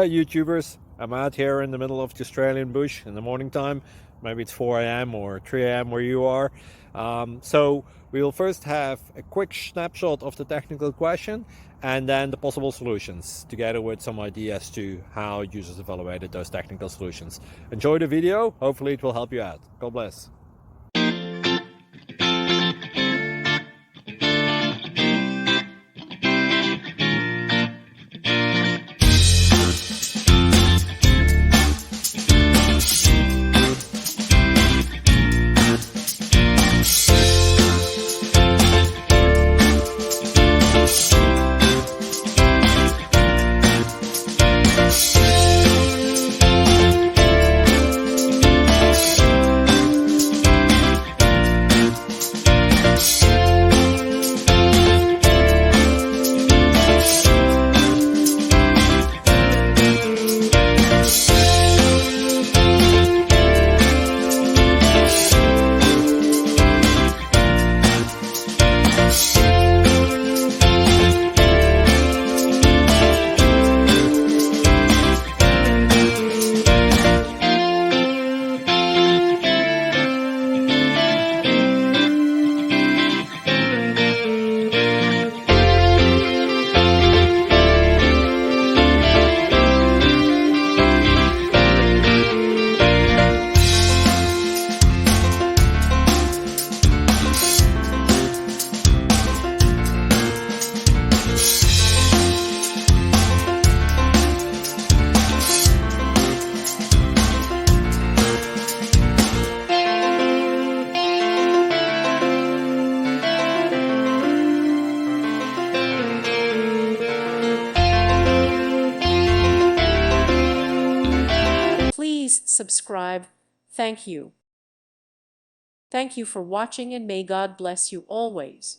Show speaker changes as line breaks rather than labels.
Hi YouTubers, I'm out here in the middle of the Australian bush in the morning time. Maybe it's 4 a.m. or 3 a.m. where you are. So we'll first have a quick snapshot of the technical question and then the possible solutions, together with some ideas to how users evaluated those technical solutions. Enjoy the video, hopefully it will help you out. God bless.
Please subscribe. Thank you. Thank you for watching, and may God bless you always.